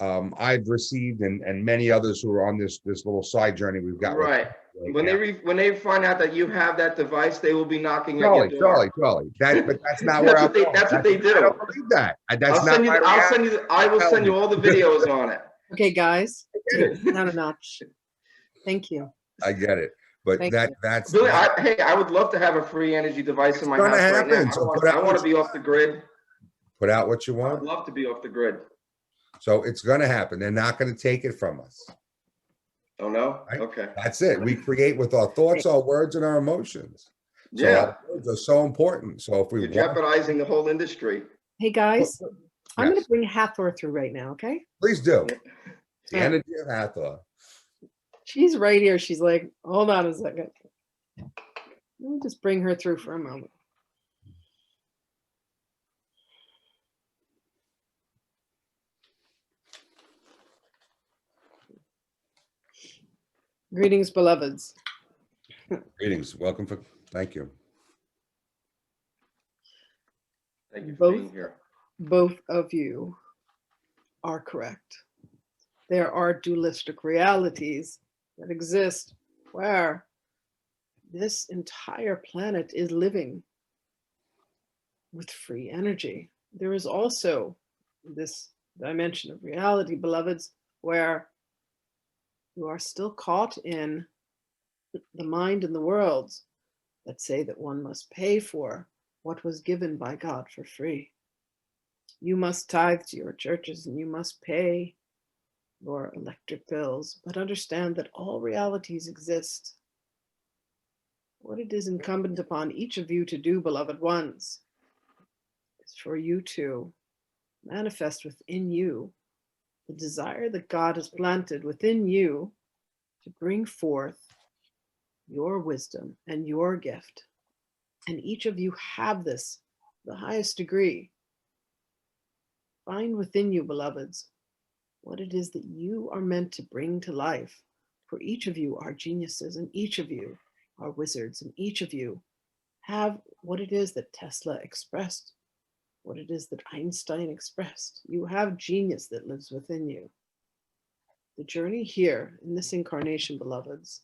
I've received and many others who are on this little side journey we've got. Right. When they find out that you have that device, they will be knocking at your door. Charlie. But that's not where that's what they do. I don't believe that. That's I will send you all the videos on it. Okay, guys, take it down a notch. Thank you. I get it. But that's Billy, hey, I would love to have a free energy device in my house right now. I want to be off the grid. Put out what you want. I'd love to be off the grid. So it's going to happen. They're not going to take it from us. Oh, no? Right? Okay. That's it. We create with our thoughts, our words, and our emotions. So our words are so important. So if you're jeopardizing the whole industry. Hey, guys, I'm going to bring Hathor through right now, okay? Please do. The energy of Hathor. She's right here. She's like, hold on a second. Let me just bring her through for a moment. Greetings, beloveds. Greetings. Welcome. Thank you. Thank you for being here. Both of you are correct. There are dualistic realities that exist where this entire planet is living with free energy. There is also this dimension of reality, beloveds, where you are still caught in the mind and the worlds that say that one must pay for what was given by God for free. You must tithe to your churches and you must pay your electric bills, but understand that all realities exist. What it is incumbent upon each of you to do, beloved ones, is for you to manifest within you the desire that God has planted within you to bring forth your wisdom and your gift. And each of you have this, the highest degree. Find within you, beloveds, what it is that you are meant to bring to life. For each of you are geniuses, and each of you are wizards, and each of you have what it is that Tesla expressed, what it is that Einstein expressed. You have genius that lives within you. The journey here in this incarnation, beloveds,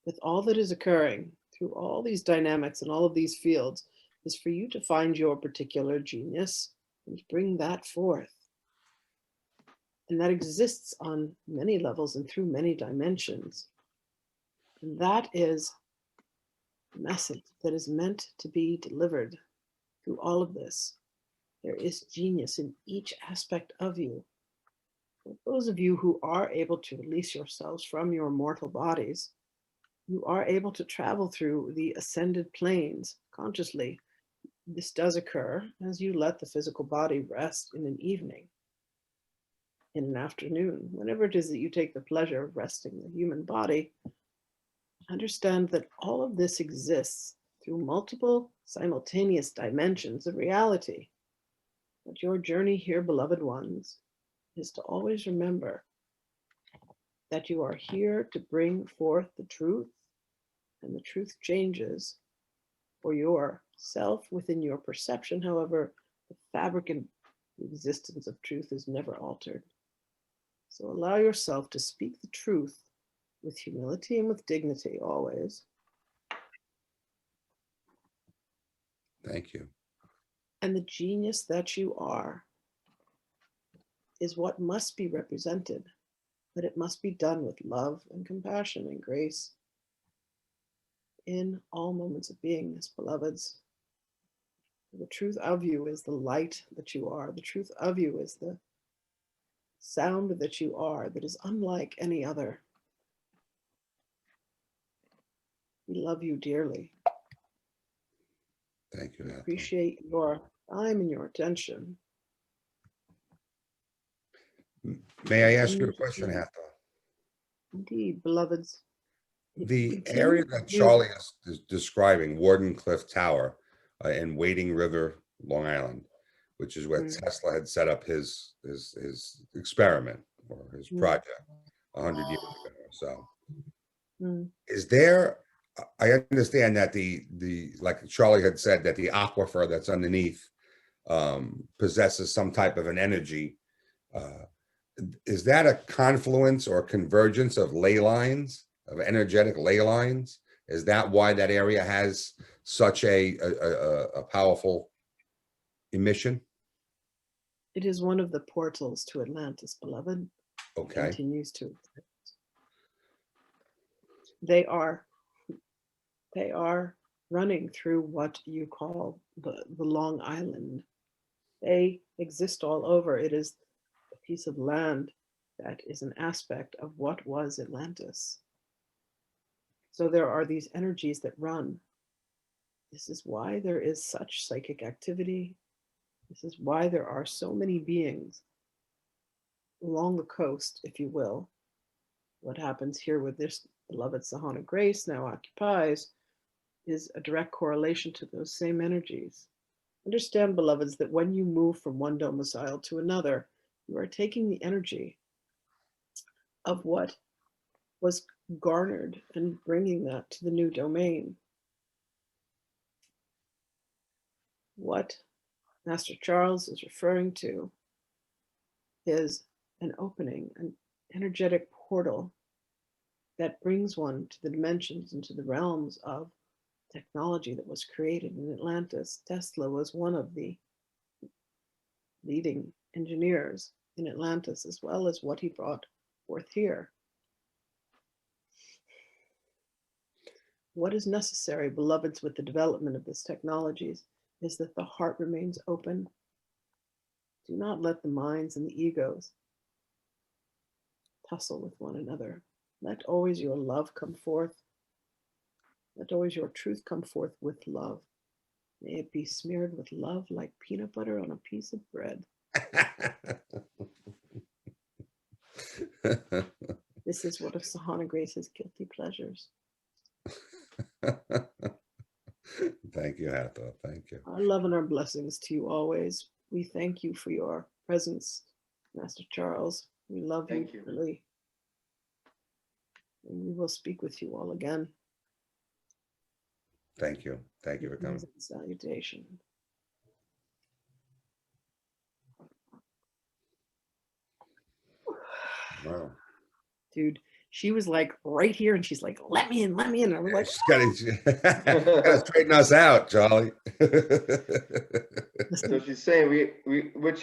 with all that is occurring through all these dynamics and all of these fields, is for you to find your particular genius and bring that forth. And that exists on many levels and through many dimensions. And that is the message that is meant to be delivered through all of this. There is genius in each aspect of you. For those of you who are able to release yourselves from your mortal bodies, you are able to travel through the ascended planes consciously. This does occur as you let the physical body rest in an evening, in an afternoon, whenever it is that you take the pleasure of resting the human body. Understand that all of this exists through multiple simultaneous dimensions of reality. But your journey here, beloved ones, is to always remember that you are here to bring forth the truth, and the truth changes for yourself within your perception. However, the fabric and existence of truth is never altered. So allow yourself to speak the truth with humility and with dignity always. Thank you. And the genius that you are is what must be represented, but it must be done with love and compassion and grace in all moments of beingness, beloveds. The truth of you is the light that you are. The truth of you is the sound that you are that is unlike any other. We love you dearly. Thank you, Hathor. Appreciate your time and your attention. May I ask you a question, Hathor? Indeed, beloveds. The Continue area to that do- Charlie is describing, Warden Cliff Tower in Wading River, Long Island, which is where Tesla had set up his experiment or his project 100 years ago or so. Is there, I understand that the like Charlie had said, that the aquifer that's underneath possesses some type of an energy. Is that a confluence or convergence of ley lines, of energetic ley lines? Is that why that area has such a powerful emission? It is one of the portals to Atlantis, beloved. Okay. Continues to exist. They are running through what you call the Long Island. They exist all over. It is a piece of land that is an aspect of what was Atlantis. So there are these energies that run. This is why there is such psychic activity. This is why there are so many beings along the coast, if you will. What happens here with this beloved Sahana Grace now occupies is a direct correlation to those same energies. Understand, beloveds, that when you move from one domicile to another, you are taking the energy of what was garnered and bringing that to the new domain. What Master Charles is referring to is an opening, an energetic portal that brings one to the dimensions and to the realms of technology that was created in Atlantis. Tesla was one of the leading engineers in Atlantis, as well as what he brought forth here. What is necessary, beloveds, with the development of these technologies is that the heart remains open. Do not let the minds and the egos tussle with one another. Let always your love come forth. Let always your truth come forth with love. May it be smeared with love like peanut butter on a piece of bread. This is one of Sahana Grace's guilty pleasures. Thank you, Hathor. Thank you. Our love and our blessings to you always. We thank you for your presence, Master Charles. We love you Thank you. dearly. And we will speak with you all again. Thank you. Thank you for coming. Salutation. Wow. Dude, she was like right here and she's like, let me in, let me in. I was like, She's gotta straighten us out, Charlie. So she's saying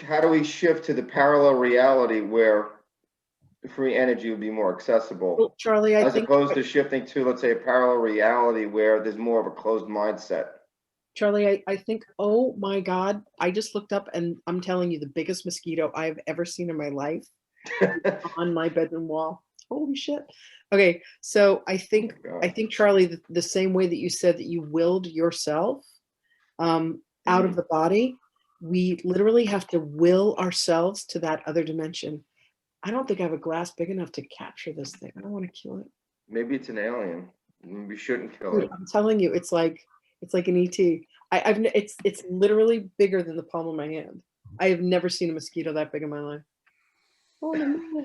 how do we shift to the parallel reality where the free energy would be more accessible, well, Charlie, I as think opposed to shifting to, let's say, a parallel reality where there's more of a closed mindset? Charlie, I think, oh my God, I just looked up and I'm telling you the biggest mosquito I've ever seen in my life on my bedroom wall. Holy shit. Okay, so I think, Charlie, the same way that you said that you willed yourself out of the body, we literally have to will ourselves to that other dimension. I don't think I have a glass big enough to capture this thing. I don't want to kill it. Maybe it's an alien. We shouldn't kill it. I'm telling you, it's like an ET. It's literally bigger than the palm of my hand. I have never seen a mosquito that big in my life. Oh, no.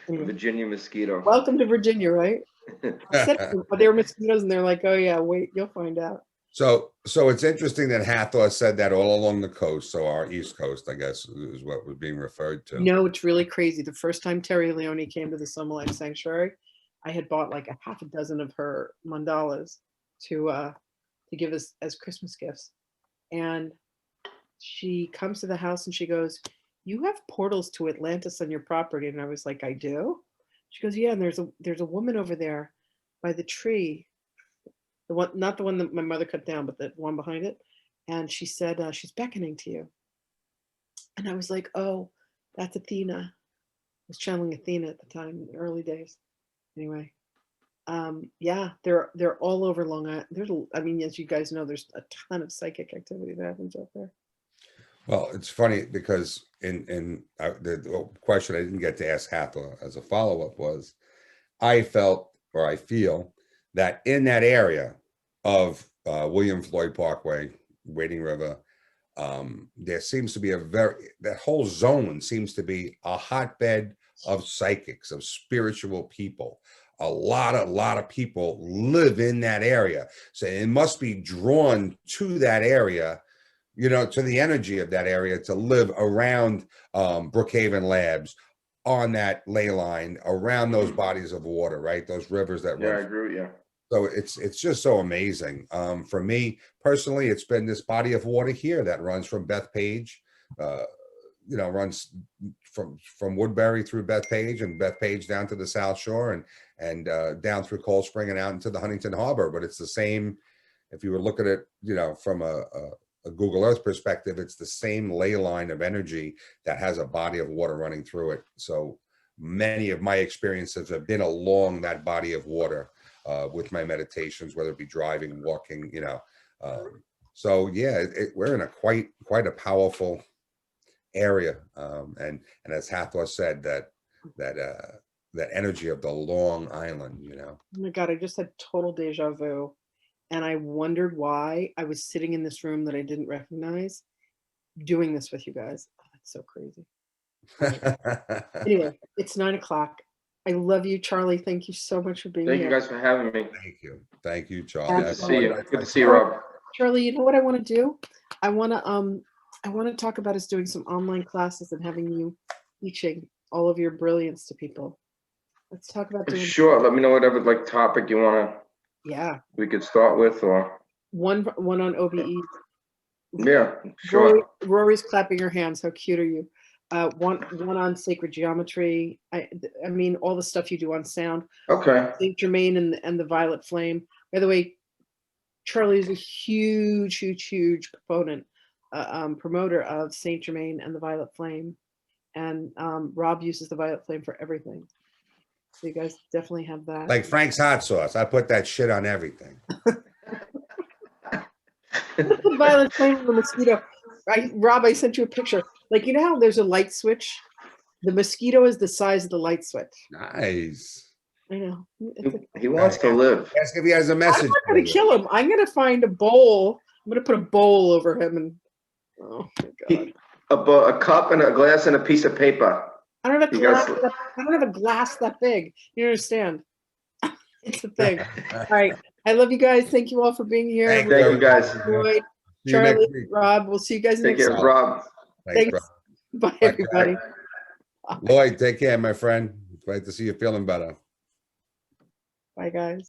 Anyway, Virginia mosquito. welcome to Virginia, right? I said they were mosquitoes, and they're like, "Oh yeah, wait, you'll find out." So it's interesting that Hathor said that all along the coast. So our East Coast, I guess, is what was being referred to. You know, it's really crazy. The first time Terry Leone came to the Sohmalife Sanctuary, I had bought like a half a dozen of her mandalas to give us as Christmas gifts. And she comes to the house and she goes, "You have portals to Atlantis on your property." And I was like, "I do?" She goes, "Yeah, and there's a woman over there by the tree. The one, not the one that my mother cut down, but the one behind it." And she said, "She's beckoning to you." And I was like, "Oh, that's Athena." I was channeling Athena at the time in the early days. Anyway, yeah, they're all over Long Island. I mean, as you guys know, there's a ton of psychic activity that happens up there. Well, it's funny because the question I didn't get to ask Hathor as a follow-up was, I felt or I feel that in that area of William Floyd Parkway, Wading River, there seems to be that whole zone seems to be a hotbed of psychics, of spiritual people. A lot of people live in that area. So it must be drawn to that area, to the energy of that area, to live around Brookhaven Labs, on that ley line, around those bodies of water, right? Those rivers that run. I agree with you. So it's just so amazing. For me personally, it's been this body of water here that runs from Bethpage, runs from Woodbury through Bethpage, and Bethpage down to the South Shore, and down through Cold Spring and out into the Huntington Harbor. But it's the same, if you were looking at it, from a Google Earth perspective, it's the same ley line of energy that has a body of water running through it. So many of my experiences have been along that body of water with my meditations, whether it be driving, walking, so yeah, we're in a quite a powerful area, and as Hathor said, that energy of the Long Island. Oh my God, I just had total deja vu. And I wondered why I was sitting in this room that I didn't recognize doing this with you guys. Oh, that's so crazy. Anyway, it's 9 o'clock. I love you, Charlie. Thank you so much for being here. Thank you guys for having me. Thank you, Charlie. Good to see you. Good to see you, Rob. Charlie, you know what I want to do? I want to talk about us doing some online classes and having you teaching all of your brilliance to people. Let's talk about doing. Sure. Let me know whatever topic you want to. Yeah. We could start with, or one on OBE. Yeah, sure. Rory's clapping her hands. How cute are you? One on sacred geometry. I mean, all the stuff you do on sound. Okay. Saint Germain and the violet flame. By the way, Charlie is a huge proponent, promoter of Saint Germain and the violet flame, and Rob uses the violet flame for everything. So you guys definitely have that. Like Frank's hot sauce, I put that shit on everything. The violet flame of the mosquito. Rob, I sent you a picture. Like, you know how there's a light switch? The mosquito is the size of the light switch. Nice. I know. He wants to live. Ask if he has a message. I'm not going to kill him. I'm going to find a bowl. I'm going to put a bowl over him. And oh my God. A cup and a glass and a piece of paper. I don't have a glass that big. You understand? It's a thing. All right. I love you guys. Thank you all for being here. Thank you, guys. Charlie, Rob, we'll see you guys next week. week. Rob. Thanks. Bye, everybody. Lloyd, take care, my friend. Glad to see you feeling better. Bye, guys.